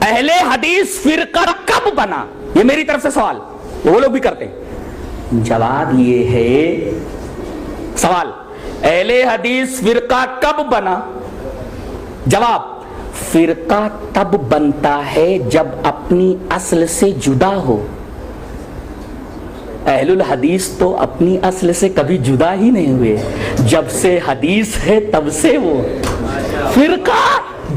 اہل حدیث فرقہ کب بنا؟ یہ میری طرف سے سوال، وہ لوگ بھی کرتے ہیں۔ جواب یہ ہے، سوال اہل حدیث فرقہ کب بنا؟ جواب، فرقہ تب بنتا ہے جب اپنی اصل سے جدا ہو۔ اہل الحدیث تو اپنی اصل سے کبھی جدا ہی نہیں ہوئے، جب سے حدیث ہے تب سے وہ۔ فرقہ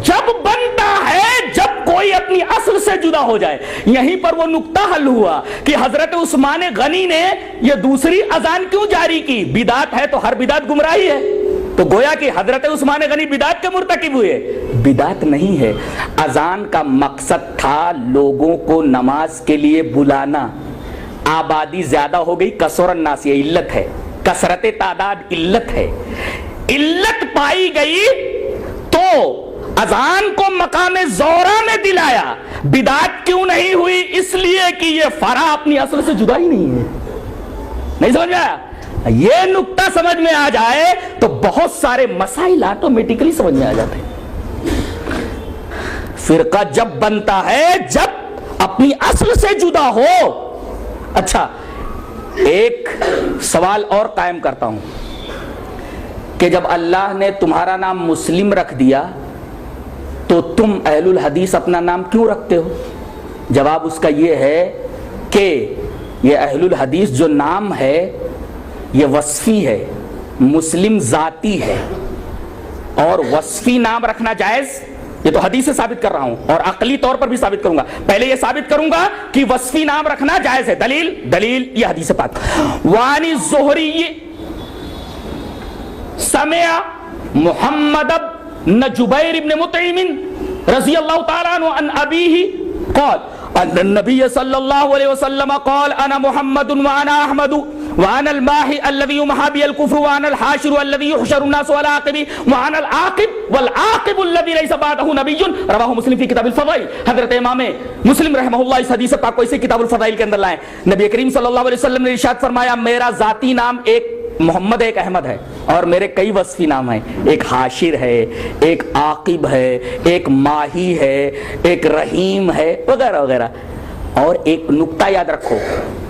جب بنتا ہے جب کوئی اپنی اصل سے جدا ہو جائے۔ یہیں پر وہ نقطہ حل ہوا کہ حضرت عثمان غنی نے یہ دوسری اذان کیوں جاری کی؟ بدعت ہے تو ہر بدعت گمراہی ہے، تو گویا کہ حضرت عثمان غنی بدعت کے مرتکب ہوئے؟ بدعت نہیں ہے، اذان کا مقصد تھا لوگوں کو نماز کے لیے بلانا۔ آبادی زیادہ ہو گئی، کثرت الناس، یہ علت ہے، کثرت تعداد علت ہے، علت پائی گئی تو اذان کو مقام زہرہ میں دلایا۔ بدعت کیوں نہیں ہوئی؟ اس لیے کہ یہ فرع اپنی اصل سے جدا ہی نہیں ہے۔ نہیں سمجھ میں آیا؟ یہ نقطہ سمجھ میں آ جائے تو بہت سارے مسائل آٹومیٹکلی سمجھ میں آ جاتے ہیں۔ فرقہ جب بنتا ہے جب اپنی اصل سے جدا ہو۔ اچھا، ایک سوال اور قائم کرتا ہوں کہ جب اللہ نے تمہارا نام مسلم رکھ دیا تو تم اہل الحدیث اپنا نام کیوں رکھتے ہو؟ جواب اس کا یہ ہے کہ یہ اہل الحدیث جو نام ہے یہ وصفی ہے، مسلم ذاتی ہے، اور وصفی نام رکھنا جائز، یہ تو حدیث سے ثابت کر رہا ہوں اور عقلی طور پر بھی ثابت کروں گا۔ پہلے یہ ثابت کروں گا کہ وصفی نام رکھنا جائز ہے۔ دلیل یہ حدیث پاک، وانی الزہری سمع محمد بن جبیر بن مطعم رضی اللہ تعالیٰ عنہ عن ابیہ قال ان النبی صلی اللہ علیہ وسلم قال انا محمد وانا احمد وانا الماحی الذی یمحى بی الکفر وانا الحاشر الذی یحشر الناس على عقبی وانا العاقب والعاقب الذی لیس بعدہ نبی، رواہ مسلم فی کتاب الفضائل۔ حضرت امام مسلم رحمہ اللہ اس حدیث پاک کو اسے کتاب الفضائل کے اندر لائیں۔ نبی کریم صلی اللہ علیہ وسلم نے ارشاد فرمایا، میرا ذاتی نام ایک محمد ایک احمد ہے، اور میرے کئی وصفی نام ہیں، ایک حاشر ہے، ایک عاقب ہے، ایک ماہی ہے، ایک رحیم ہے، وغیرہ وغیرہ۔ اور ایک نقطہ یاد رکھو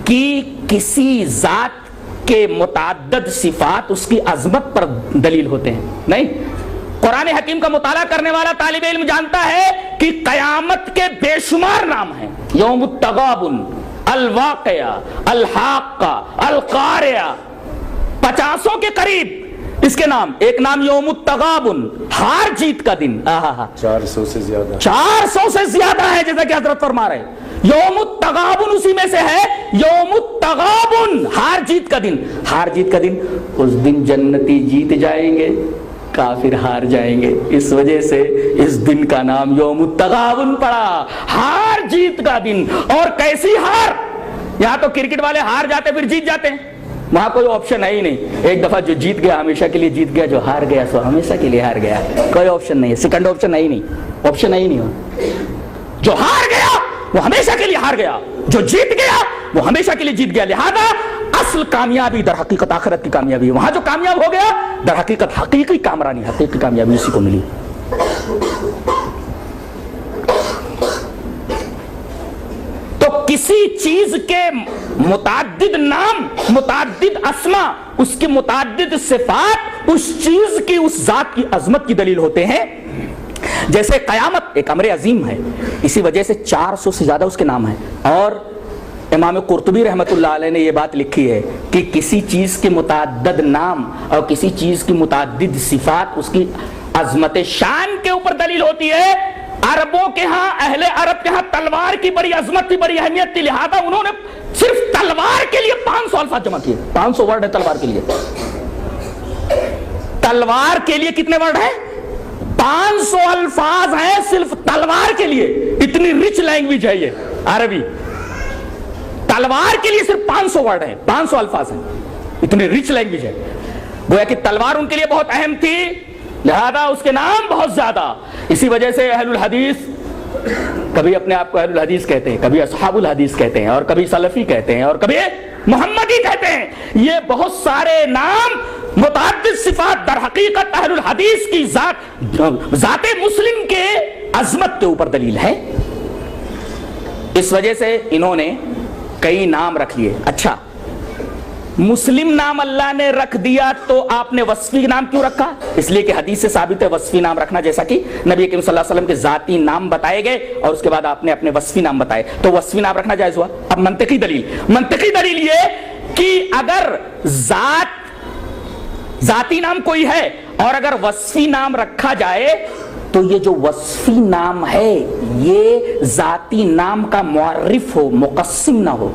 کہ کسی ذات کے متعدد صفات اس کی عظمت پر دلیل ہوتے ہیں، نہیں۔ قرآن حکیم کا مطالعہ کرنے والا طالب علم جانتا ہے کہ قیامت کے بے شمار نام ہیں، یوم التغابن، الواقعہ، الحاقہ، القارعہ، 50 کے قریب اس کے نام۔ ایک نام یوم التغابن، ہار جیت کا دن، 400 سے زیادہ، 400 سے زیادہ ہے، جیسا کہ حضرت فرما رہے ہیں۔ یوم التغابن اسی میں سے ہے، یوم التغابن، ہار جیت کا دن۔ ہار جیت کا دن، اس دن جنتی جیت جائیں گے، کافر ہار جائیں گے، اس وجہ سے اس دن کا نام یوم التغابن پڑا، ہار جیت کا دن۔ اور کیسی ہار؟ یہاں تو کرکٹ والے ہار جاتے پھر جیت جاتے ہیں، وہاں کوئی آپشن ہے ہی نہیں۔ ایک دفعہ جو جیت گیا ہمیشہ کے لیے جیت گیا، جو ہار گیا سو ہمیشہ کے لیے ہار گیا، کوئی آپشن نہیں ہے، سیکنڈ آپشن ہے ہی نہیں، آپشن ہے ہی نہیں۔ جو ہار گیا وہ ہمیشہ کے لیے ہار گیا، جو جیت گیا وہ ہمیشہ کے لیے جیت گیا۔ لہذا اصل کامیابی در حقیقت آخرت کی کامیابی ہے، وہاں جو کامیاب ہو گیا در حقیقت حقیقی کامرانی، حقیقی کامیابی اسی کو ملی۔ تو کسی چیز کے متعدد نام، متعدد اسما، اس کی متعدد صفات اس چیز کی، اس ذات کی عظمت کی دلیل ہوتے ہیں۔ جیسے قیامت ایک امر عظیم ہے، اسی وجہ سے 400 سے زیادہ اس کے نام ہیں۔ اور امام قرطبی رحمۃ اللہ علیہ نے یہ بات لکھی ہے کہ کسی چیز کے متعدد نام اور کسی چیز کی متعدد صفات اس کی عظمت شان کے اوپر دلیل ہوتی ہے۔ عربوں کے ہاں، اہل عرب کے ہاں تلوار کی بڑی عظمت تھی، بڑی اہمیت تھی، لہذا انہوں نے صرف تلوار کے لیے 500 الفاظ جمع کیے۔ 500 ورڈ ہے تلوار کے لیے۔ تلوار کے لیے کتنے ورڈ ہیں؟ 500 الفاظ ہیں صرف تلوار کے لیے۔ اتنی رچ لینگویج ہے یہ عربی، تلوار کے لیے صرف 500 ورڈ ہیں، 500 الفاظ ہیں، اتنی رچ لینگویج ہے۔ گویا کہ تلوار ان کے لیے بہت اہم تھی، لہذا اس کے نام بہت زیادہ۔ اسی وجہ سے اہل الحدیث کبھی اپنے آپ کو اہل الحدیث کہتے ہیں، کبھی اصحاب الحدیث کہتے ہیں، اور کبھی سلفی کہتے ہیں، اور کبھی محمدی کہتے ہیں۔ یہ بہت سارے نام، متعدد صفات در حقیقت اہل الحدیث کی ذات مسلم کے عظمت کے اوپر دلیل ہے۔ اس وجہ سے انہوں نے کئی نام رکھ لیے. اچھا مسلم نام اللہ نے رکھ دیا تو آپ نے وصفی نام کیوں رکھا؟ اس لیے کہ حدیث سے ثابت ہے وصفی نام رکھنا، جیسا کہ نبی کریم صلی اللہ علیہ وسلم کے ذاتی نام بتائے گئے اور اس کے بعد آپ نے اپنے وصفی نام بتائے، تو وصفی نام رکھنا جائز ہوا. اب منطقی دلیل یہ کہ اگر ذاتی نام کوئی ہے اور اگر وصفی نام رکھا جائے تو یہ جو وصفی نام ہے یہ ذاتی نام کا معرف ہو، مقسم نہ ہو.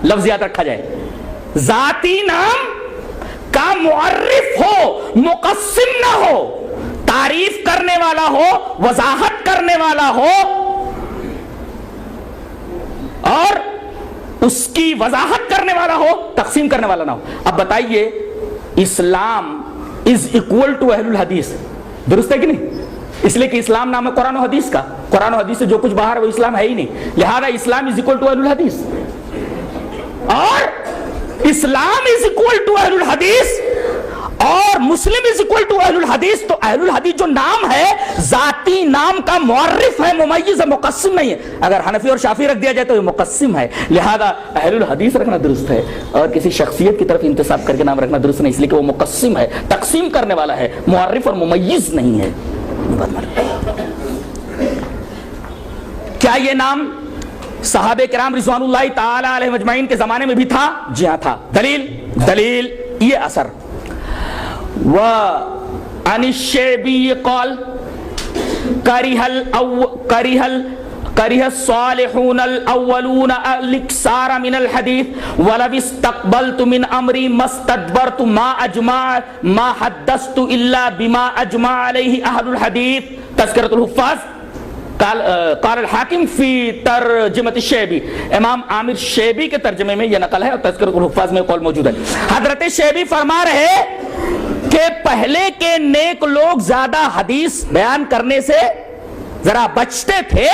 لفظ یاد رکھا جائے، ذاتی نام کا معرف ہو، مقسم نہ ہو، تعریف کرنے والا ہو، وضاحت کرنے والا ہو اور اس کی وضاحت کرنے والا ہو، تقسیم کرنے والا نہ ہو. اب بتائیے اسلام از اکول ٹو اہل الحدیث، درست ہے کہ نہیں؟ اس لیے کہ اسلام نام ہے قرآن و حدیث کا، قرآن و حدیث سے جو کچھ باہر وہ اسلام ہے ہی نہیں، لہذا اسلام از اکول ٹو اہل الحدیث اور اسلام از اکول ٹو اہل الحدیث اور مسلم از اکول ٹو اہل الحدیث. تو اہل الحدیث جو نام ہے ذاتی نام کا معرف ہے، ممیز ہے، مقسم نہیں ہے. اگر حنفی اور شافعی رکھ دیا جائے تو یہ مقسم ہے، لہذا اہل الحدیث رکھنا درست ہے اور کسی شخصیت کی طرف انتساب کر کے نام رکھنا درست نہیں، اس لیے کہ وہ مقسم ہے، تقسیم کرنے والا ہے، معرف اور ممیز نہیں ہے. کیا یہ نام صحابہ کرام رضوان اللہ تعالی علیہ مجمعین کے زمانے میں بھی تھا؟ جی ہاں تھا. دلیل یہ اثر وعن الشعبی قال کرہ الصالحون الاولون الاکثار من الحدیث ولو استقبلت من امری ما استدبرت ما حدثت الا بما اجمع علیہ اہل الحدیث. تذکرۃ الحفاظ قال الحاکم فی ترجمۃ الشیبی، امام عامر شیبی کے ترجمے میں یہ نقل ہے اور تذکرۃ الحفاظ میں قول موجود ہے. حضرت شیبی فرما رہے کہ پہلے کے نیک لوگ زیادہ حدیث بیان کرنے سے ذرا بچتے تھے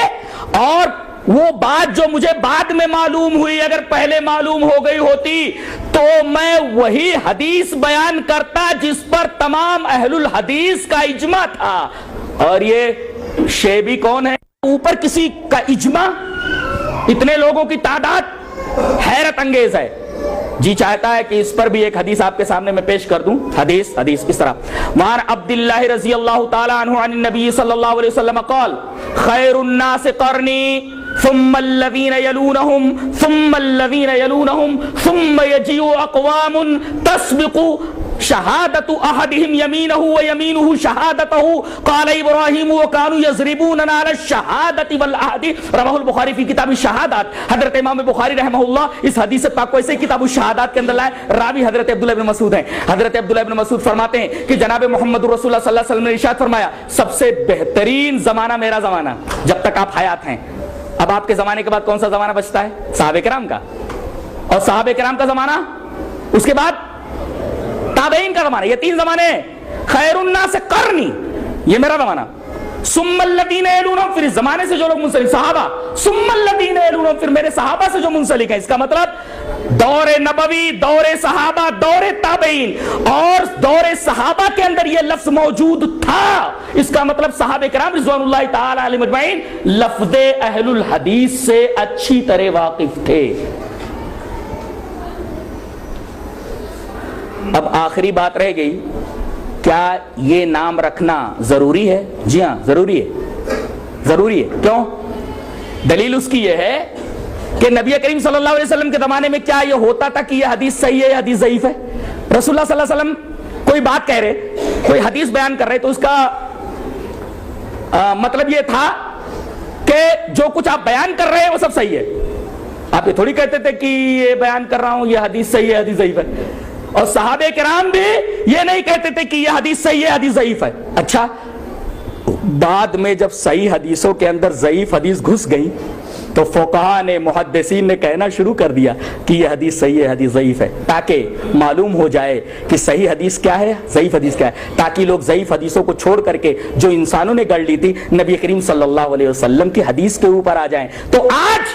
اور وہ بات جو مجھے بعد میں معلوم ہوئی اگر پہلے معلوم ہو گئی ہوتی تو میں وہی حدیث بیان کرتا جس پر تمام اہل الحدیث کا اجماع تھا. اور یہ شیبی کون ہے؟ اوپر کسی کا اجماع، اتنے لوگوں کی تعداد حیرت انگیز ہے. جی چاہتا ہے کہ اس پر بھی ایک حدیث آپ کے سامنے میں پیش کر دوں. حدیث اس طرح وعن عبداللہ رضی اللہ تعالی عنہ عن النبی صلی اللہ علیہ وسلم قال خیر الناس قرنی ثم الذین یلونہم ثم الذین یلونہم ثم یجیء اقوام تسبق شہادت احدہم یمینہ ویمینہ شہادتہ قال ابراہیم وکانوا یضربوننا علی الشہادت والعہد. رواہ البخاری فی کتاب الشہادات. حضرت امام بخاری رحمہ اللہ اس حدیث پاک کو ایسے کتاب الشہادات کے اندر لائے. راوی حضرت عبداللہ بن مسعود ہیں. حضرت عبداللہ بن مسعود فرماتے ہیں کہ جناب محمد رسول اللہ صلی اللہ علیہ وسلم نے ارشاد فرمایا سب سے بہترین زمانہ میرا زمانہ جب تک آپ حیات ہیں. اب آپ کے زمانے کے بعد کون سا زمانہ بچتا ہے؟ صحابہ کرام کا. اور صحابہ کرام کا زمانہ، اس کے بعد تابعین کا زمانہ. یہ تین زمانے ہیں. خیر الناس قرنی یہ میرا زمانہ، ثم الذین یلونہم پھر اس زمانے سے جو لوگ منسلک صحابہ، ثم الذین یلونہم پھر میرے صحابہ سے جو منسلک ہیں. اس کا مطلب دور نبوی، دور صحابہ، دور تابعین اور دور صحابہ کے اندر یہ لفظ موجود تھا. اس کا مطلب صحابہ کرام رضوان اللہ تعالی علیہ مجمعین لفظ اہل الحدیث سے اچھی طرح واقف تھے. اب آخری بات رہ گئی، کیا یہ نام رکھنا ضروری ہے؟ جی ہاں ضروری ہے. ضروری ہے. کیوں؟ دلیل اس کی یہ ہے کہ نبی کریم صلی اللہ علیہ وسلم کے زمانے میں کیا یہ ہوتا تھا کہ یہ حدیث صحیح ہے یا حدیث ضعیف ہے؟ رسول اللہ صلی اللہ علیہ وسلم کوئی بات کہہ رہے، کوئی حدیث بیان کر رہے تو اس کا مطلب یہ تھا کہ جو کچھ آپ بیان کر رہے ہیں وہ سب صحیح ہے. آپ یہ تھوڑی کہتے تھے کہ یہ بیان کر رہا ہوں یہ حدیث صحیح ہے حدیث ضعیف ہے. اور صحابہ کرام بھی یہ نہیں کہتے تھے کہ یہ حدیث صحیح ہے حدیث ضعیف ہے. اچھا بعد میں جب صحیح حدیثوں کے اندر ضعیف حدیث گھس گئی تو فقہاء نے، محدثین نے کہنا شروع کر دیا کہ یہ حدیث صحیح ہے حدیث ضعیف ہے، تاکہ معلوم ہو جائے کہ صحیح حدیث کیا ہے ضعیف حدیث کیا ہے، تاکہ لوگ ضعیف حدیثوں کو چھوڑ کر کے جو انسانوں نے گڑھ لی تھی نبی کریم صلی اللہ علیہ وسلم کی حدیث کے اوپر آ جائیں. تو آج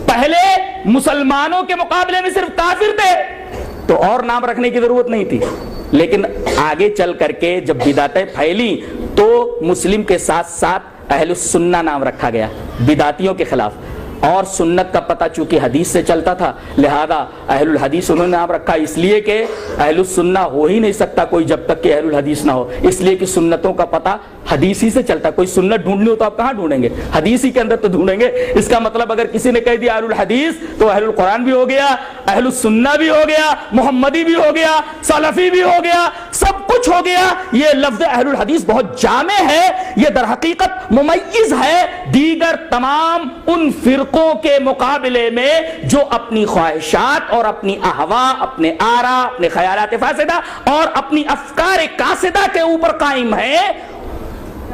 پہلے مسلمانوں کے مقابلے میں صرف کافر تھے تو اور نام رکھنے کی ضرورت نہیں تھی، لیکن آگے چل کر کے جب بدعتیں پھیلی تو مسلم کے ساتھ ساتھ اہل السنہ نام رکھا گیا بدعتیوں کے خلاف، اور سنت کا پتہ چونکہ حدیث سے چلتا تھا لہذا اہل الحدیث انہوں نے نام رکھا، اس لیے کہ اہل السنہ ہو ہی نہیں سکتا کوئی جب تک کہ اہل الحدیث نہ ہو، اس لیے کہ سنتوں کا پتہ حدیث ہی سے چلتا. کوئی سنت ڈھونڈنی ہو تو آپ کہاں ڈھونڈیں گے؟ حدیث ہی کے اندر تو ڈھونڈیں گے. اس کا مطلب اگر کسی نے کہہ دیا اہل الحدیث تو اہل القرآن بھی ہو گیا، اہل السنہ بھی ہو گیا، محمدی بھی ہو گیا، سلفی بھی ہو گیا، سب کچھ ہو گیا. یہ لفظ اہل الحدیث بہت جامع ہے، یہ در حقیقت ممیز ہے دیگر تمام ان فرقوں کے مقابلے میں جو اپنی خواہشات اور اپنی اہوا، اپنے آرا، اپنے خیالات فاسدہ اور اپنی افکار کاسدہ کے اوپر قائم ہیں.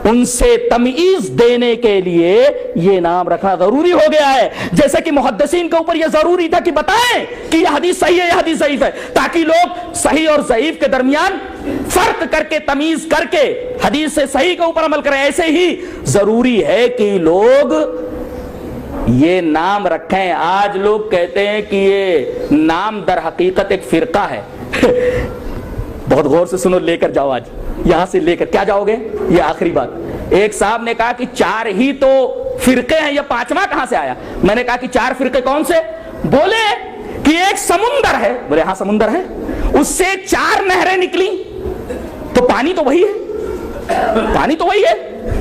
ان سے تمیز دینے کے لیے یہ نام رکھنا ضروری ہو گیا ہے. جیسے کہ محدثین کے اوپر یہ ضروری تھا کہ بتائیں کہ یہ حدیث صحیح ہے، یہ حدیث ضعیف ہے، تاکہ لوگ صحیح اور ضعیف کے درمیان فرق کر کے تمیز کر کے حدیث سے صحیح کے اوپر عمل کریں. ایسے ہی ضروری ہے کہ لوگ یہ نام رکھیں. آج لوگ کہتے ہیں کہ یہ نام در حقیقت ایک فرقہ ہے. بہت غور سے سنو، لے کر جاؤ، آج یہاں سے لے کر کیا جاؤ گے؟ یہ آخری بات. ایک صاحب نے کہا کہ 4 ہی تو فرقے ہیں، یہ 5واں کہاں سے آیا؟ میں نے کہا کہ 4 فرقے کون سے؟ بولے کہ ایک سمندر ہے. بولے ہاں سمندر ہے، اس سے 4 نہریں نکلی تو پانی تو وہی ہے، پانی تو وہی ہے.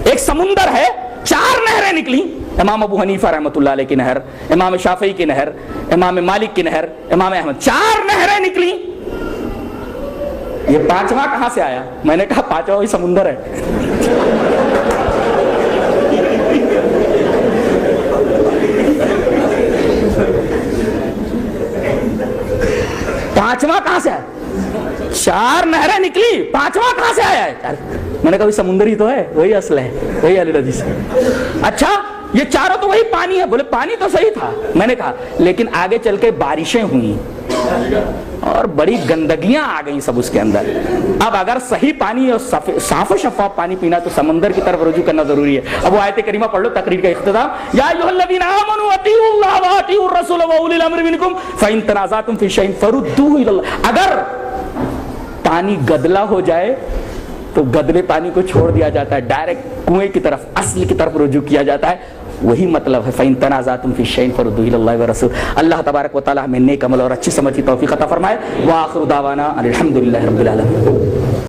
ایک سمندر ہے، 4 نہریں نکلی. امام ابو حنیفہ رحمۃ اللہ علیہ کی نہر، امام شافعی کی نہر، امام مالک کی نہر، امام احمد، 4 نہریں نکلی. یہ 5واں کہاں سے آیا؟ میں نے کہا 5واں وہی سمندر ہے. پانچواں کہاں سے آیا؟ 4 نہریں نکلی، 5واں کہاں سے آیا ہے؟ میں نے کہا سمندر ہی تو ہے، وہی اصل ہے، وہی اہل حدیث ہے. اچھا یہ 4 تو وہی پانی ہے. بولے پانی تو صحیح تھا. میں نے کہا لیکن آگے چل کے بارشیں ہوئیں اور بڑی گندگیاں آ گئیں سب اس کے اندر. اب اگر صحیح پانی اور صاف و شفاف پانی پینا تو سمندر کی طرف رجوع کرنا ضروری ہے. اب وہ آیت کریمہ پڑھ لو، تقریر کا اختتام. یا ایھا الذین آمنوا اطیعوا اللہ واطیعوا الرسول واولی الامر منکم فإن تنازعتم فی شیء فردوہ الی اللہ. اگر پانی گدلا ہو جائے تو گدلے پانی کو چھوڑ دیا جاتا ہے، ڈائریکٹ کنویں کی طرف، اصل کی طرف رجوع کیا جاتا ہے. وہی مطلب ہے فَإِن تَنَازَعْتُمْ فِي شَيْءٍ فَرُدُّوهُ إِلَى اللَّهِ وَالرَّسُولِ. اللہ تبارک و تعالی ہمیں نیک عمل اور اچھی سمجھ کی توفیق عطا فرمائے. وآخر دعوانا الحمد للہ رب العالمین.